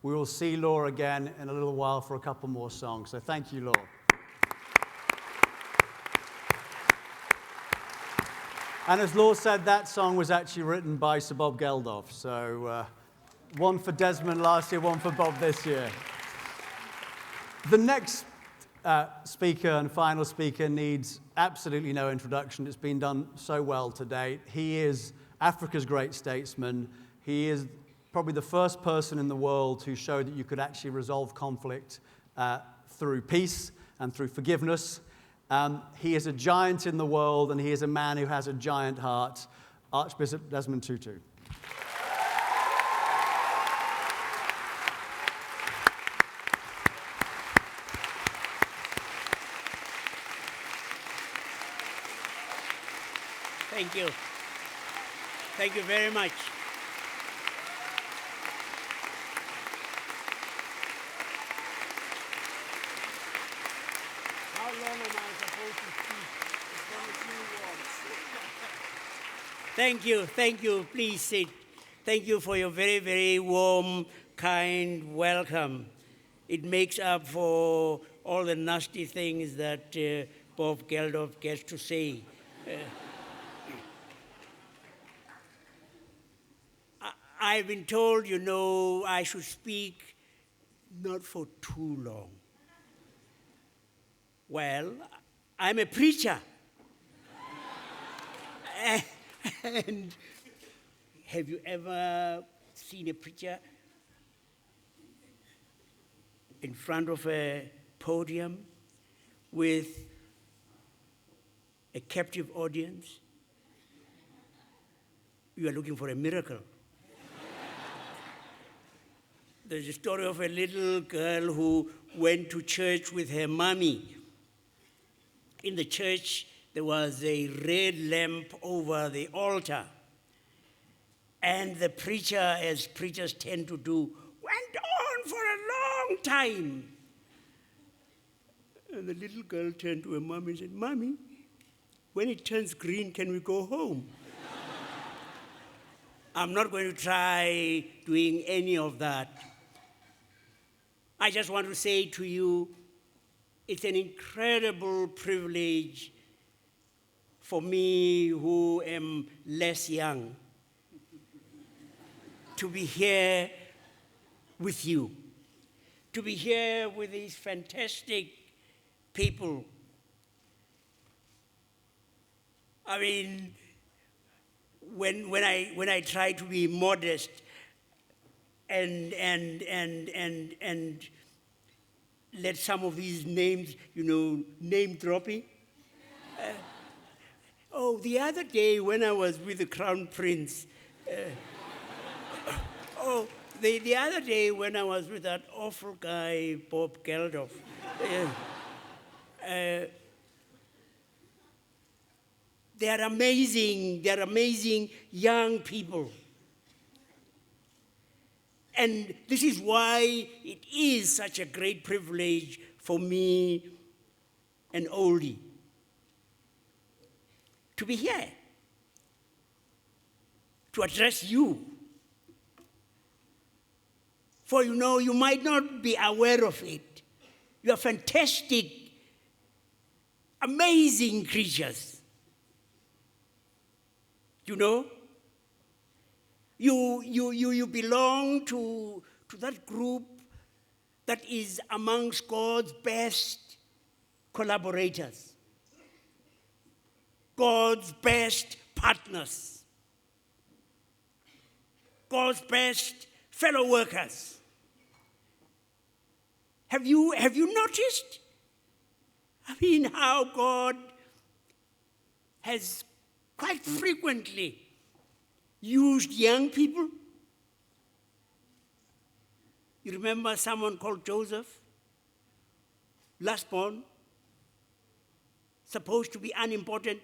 We will see Law again in a little while for a couple more songs. So thank you, Law. And as Law said, that song was actually written by Sir Bob Geldof. So one for Desmond last year, one for Bob this year. The next speaker and final speaker needs absolutely no introduction. It's been done so well to date. He is Africa's great statesman. He is probably the first person in the world who showed that you could actually resolve conflict through peace and through forgiveness. He is a giant in the world, and he is a man who has a giant heart, Archbishop Desmond Tutu. Thank you. Thank you very much. How long am I supposed to speak? It's only a few words. Thank you. Please sit. Thank you for your very, very warm, kind welcome. It makes up for all the nasty things that Bob Geldof gets to say. I've been told, I should speak not for too long. Well, I'm a preacher. And have you ever seen a preacher in front of a podium with a captive audience? You are looking for a miracle. There's a story of a little girl who went to church with her mommy. In the church, there was a red lamp over the altar. And the preacher, as preachers tend to do, went on for a long time. And the little girl turned to her mommy and said, "Mommy, when it turns green, can we go home?" I'm not going to try doing any of that. I just want to say to you, it's an incredible privilege for me, who am less young, to be here with you, to be here with these fantastic people. I mean, when I try to be modest and let some of these names, name dropping. The other day when I was with the Crown Prince, the other day when I was with that awful guy, Bob Geldof, they are amazing young people. And this is why it is such a great privilege for me, an oldie, to be here, to address you. For you might not be aware of it. You are fantastic, amazing creatures. You belong to that group that is amongst God's best collaborators, God's best partners, God's best fellow workers. Have you noticed? How God has quite frequently used young people. You remember someone called Joseph, last born, supposed to be unimportant,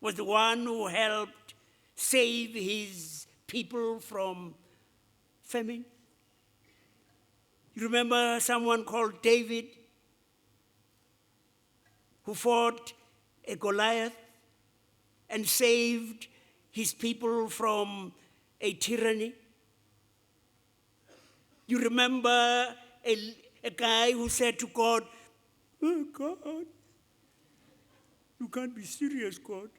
was the one who helped save his people from famine. You remember someone called David, who fought a Goliath and saved his people from a tyranny? You remember a guy who said to God, "Oh, God, you can't be serious, God.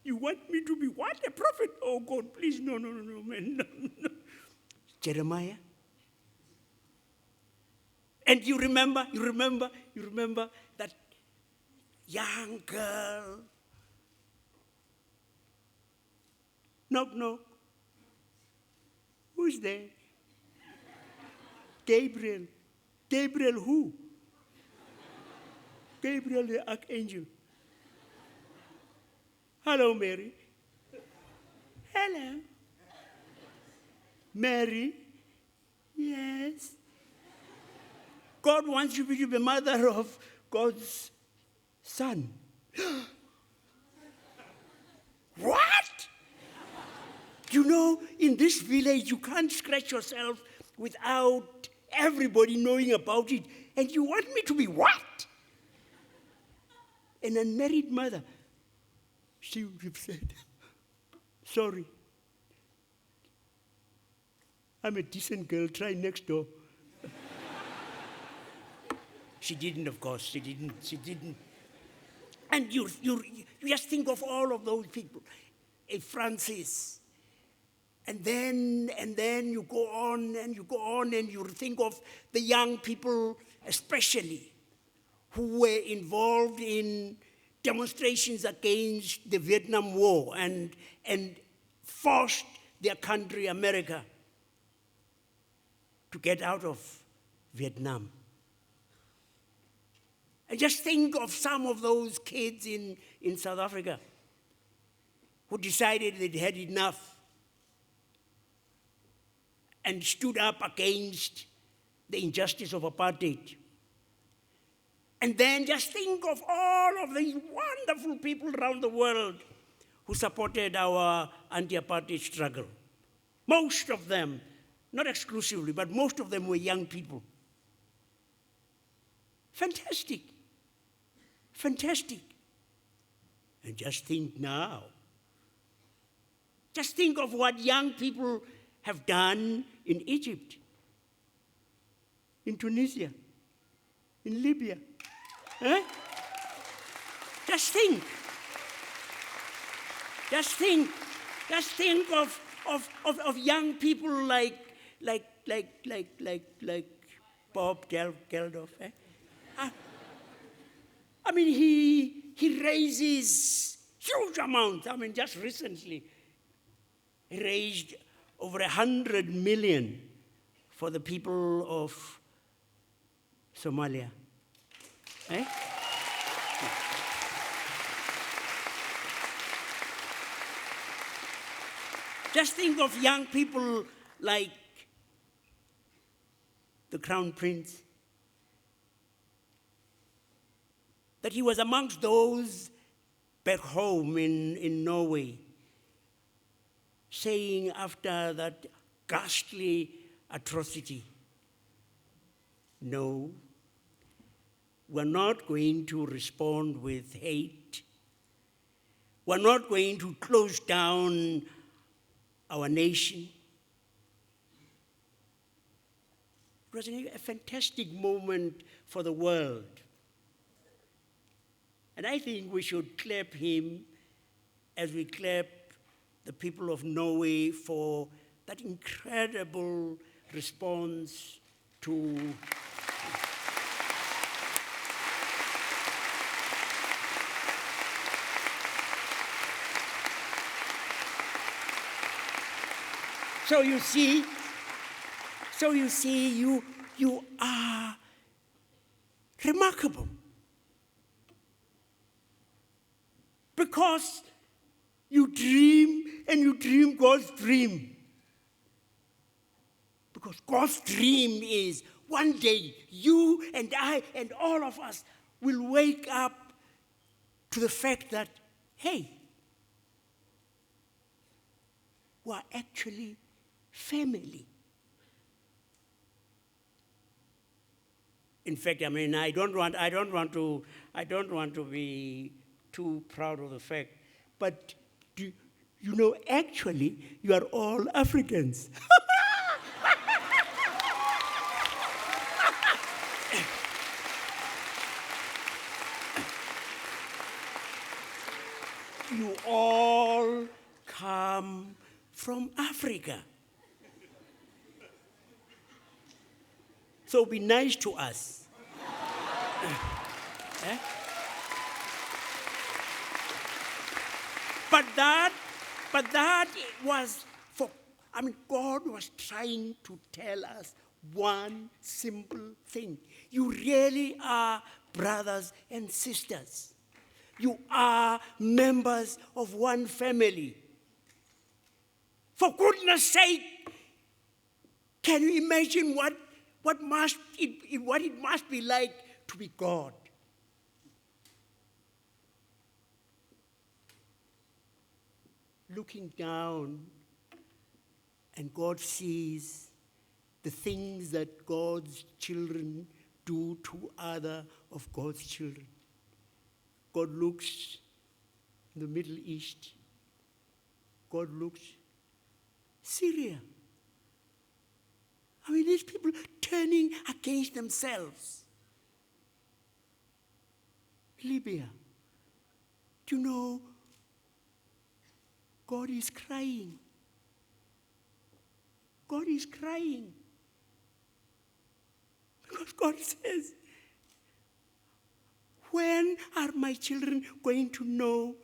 You want me to be what? A prophet? Oh, God, please, no, man, no. Jeremiah. And you remember that young girl. Knock, knock. Who's there? Gabriel. Gabriel who? Gabriel the archangel. Hello, Mary. Hello. Mary. Yes. God wants you to be the mother of God's son. What? You know, in this village, you can't scratch yourself without everybody knowing about it. And you want me to be what? An unmarried mother. She would have said, sorry. I'm a decent girl, try next door. She didn't, of course, she didn't. And you just think of all of those people. A Francis. And then you go on and you think of the young people especially who were involved in demonstrations against the Vietnam War and forced their country, America, to get out of Vietnam. And just think of some of those kids in South Africa who decided they'd had enough and stood up against the injustice of apartheid. And then just think of all of these wonderful people around the world who supported our anti-apartheid struggle. Most of them, not exclusively, but most of them were young people. Fantastic. Fantastic. And just think now. Just think of what young people have done in Egypt, in Tunisia, in Libya. Eh? Just think. Just think. Just think of young people like Bob Geldof. Eh? I mean, he raises huge amounts. I mean, just recently, he raised over 100 million for the people of Somalia. Eh? Just think of young people like the Crown Prince, that he was amongst those back home in Norway, saying after that ghastly atrocity, no, we're not going to respond with hate. We're not going to close down our nation. It was a fantastic moment for the world. And I think we should clap him as we clap the people of Norway for that incredible response to So you see, you are remarkable. Because you dream and you dream God's dream. Because God's dream is one day you and I and all of us will wake up to the fact that, hey, we're actually family. In fact, I mean, I don't want to be too proud of the fact, but actually, you are all Africans. all come from Africa. So be nice to us. Eh? But that was God was trying to tell us one simple thing. You really are brothers and sisters. You are members of one family. For goodness sake, can you imagine what it must be like to be God? Looking down, and God sees the things that God's children do to other of God's children. God looks in the Middle East. God looks Syria. I mean, these people turning against themselves. Libya. Do you know, God is crying. God is crying. Because God says, when are my children going to know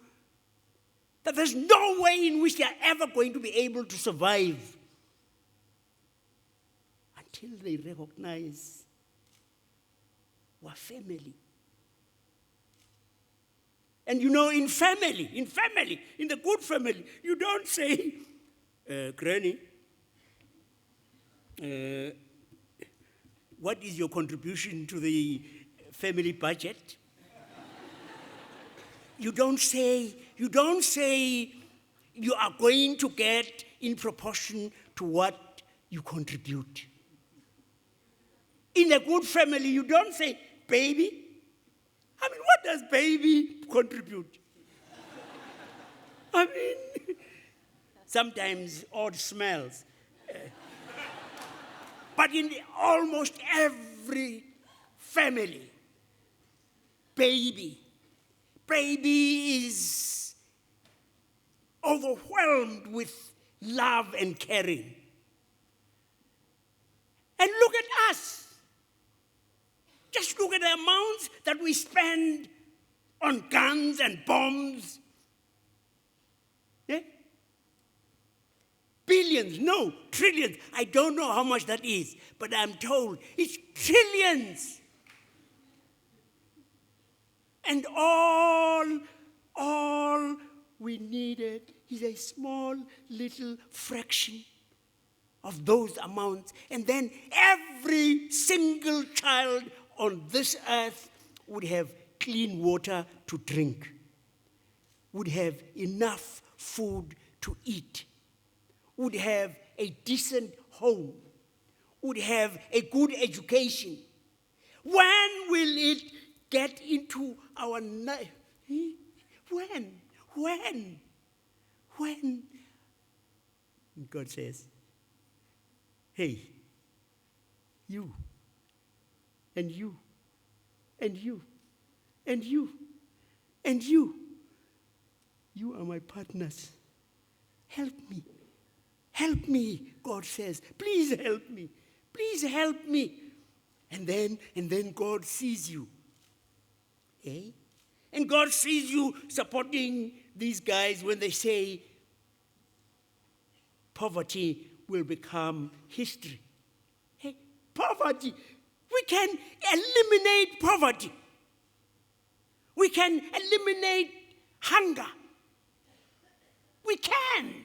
that there's no way in which they are ever going to be able to survive until they recognize we're family? And you know, in the good family, you don't say, Granny, what is your contribution to the family budget? You don't say you are going to get in proportion to what you contribute. In a good family, you don't say, baby. I mean, what does baby contribute? I mean, sometimes odd smells. But in almost every family, baby is overwhelmed with love and caring. And look at us. Just look at the amounts that we spend on guns and bombs. Yeah? Billions, no, trillions. I don't know how much that is, but I'm told it's trillions. And all we needed is a small little fraction of those amounts. And then every single child on this earth would have clean water to drink, would have enough food to eat, would have a decent home, would have a good education. When will it get into our life? When? And God says, hey, you, and you, and you, and you, and you are my partners. Help me. Help me, God says. Please help me. Please help me. And then God sees you. Eh? And God sees you supporting these guys when they say poverty will become history. Hey, poverty. We can eliminate poverty. We can eliminate hunger. We can.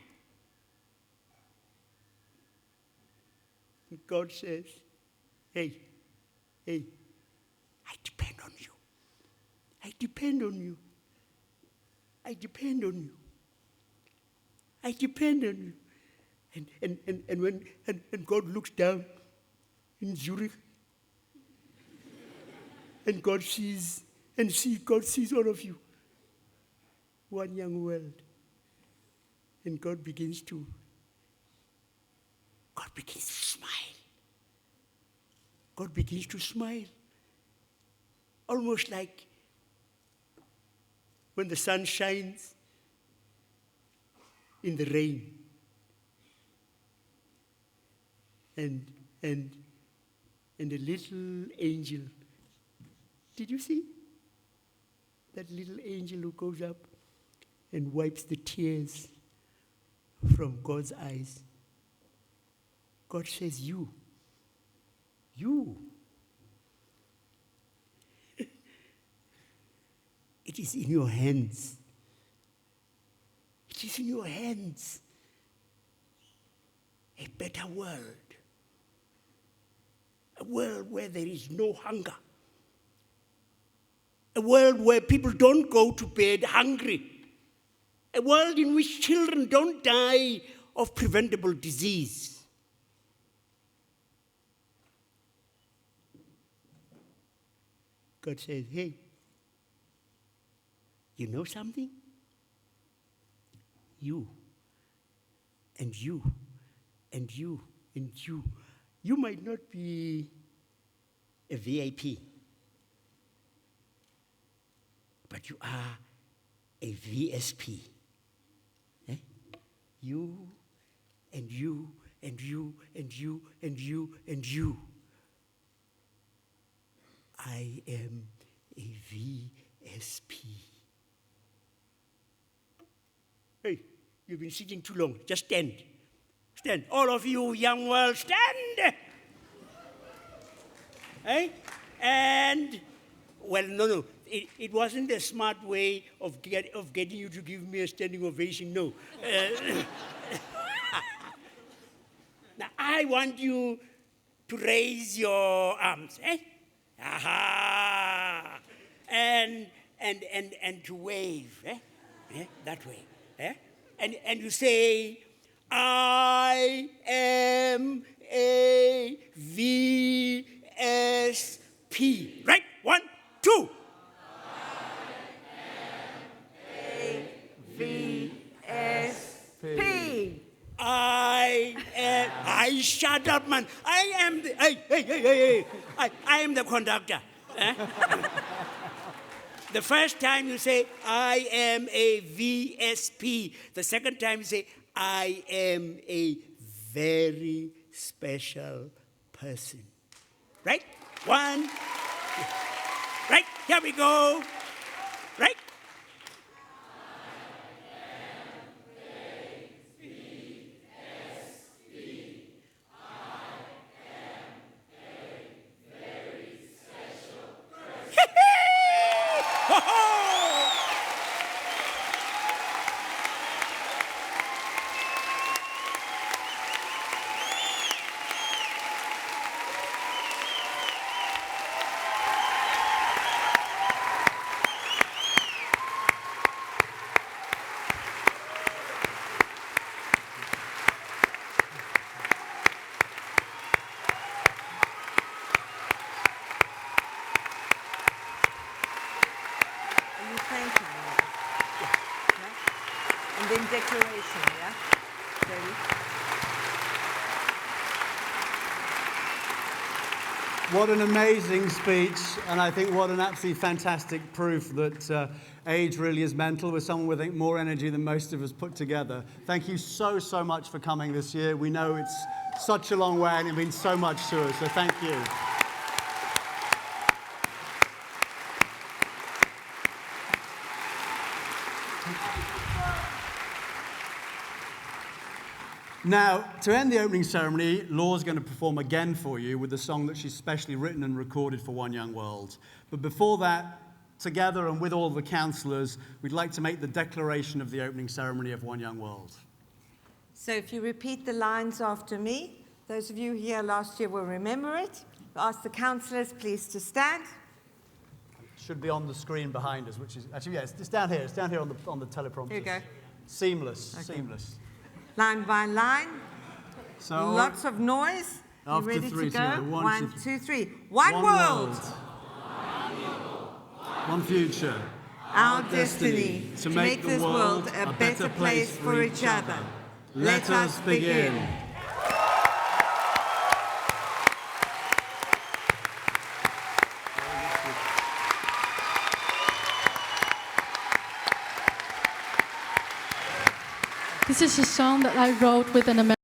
And God says, hey, I depend on you. I depend on you. I depend on you. I depend on you. And when God looks down in Zurich, and God sees all of you, one young world, and God begins to smile. God begins to smile. Almost like when the sun shines in the rain. And a little angel. Did you see? That little angel who goes up and wipes the tears from God's eyes. God says, you. It is in your hands. It is in your hands. A better world. A world where there is no hunger. A world where people don't go to bed hungry. A world in which children don't die of preventable disease. God says, hey, you know something? You, and you, and you, and you. You might not be a VIP, but you are a VSP. Eh? You, and you, and you, and you, and you, and you. I am a VSP. Hey, you've been sitting too long. Just stand. Stand. All of you, young world, stand! Hey? And, well, no. It wasn't a smart way of getting you to give me a standing ovation, no. Now, I want you to raise your arms, eh? Aha! And to wave, eh? That way, eh? And you say, I am a VSP. Right? 1, 2. VSP. I shut up, man. I am the, hey. I am the conductor. Eh? The first time you say, I am a VSP. The second time you say, I am a very special person. Right? 1. Right? Here we go. Right? And then declaration, yeah? Ready? What an amazing speech, and I think what an absolutely fantastic proof that age really is mental with someone with more energy than most of us put together. Thank you so much for coming this year. We know it's such a long way and it means so much to us, so thank you. Now, to end the opening ceremony, Laura's going to perform again for you with the song that she's specially written and recorded for One Young World. But before that, together and with all the councillors, we'd like to make the declaration of the opening ceremony of One Young World. So if you repeat the lines after me, those of you here last year will remember it. I'll ask the councillors please to stand. It should be on the screen behind us, which is, actually, yes, it's down here. It's down here on the teleprompter. Here you go. Seamless, Okay. seamless. Line by line. So, Lots of noise. You after ready three to go? together. 1, 2, 3. One world. One future. Our destiny to make this world a better place for each other. Let us begin. This is a song that I wrote with an American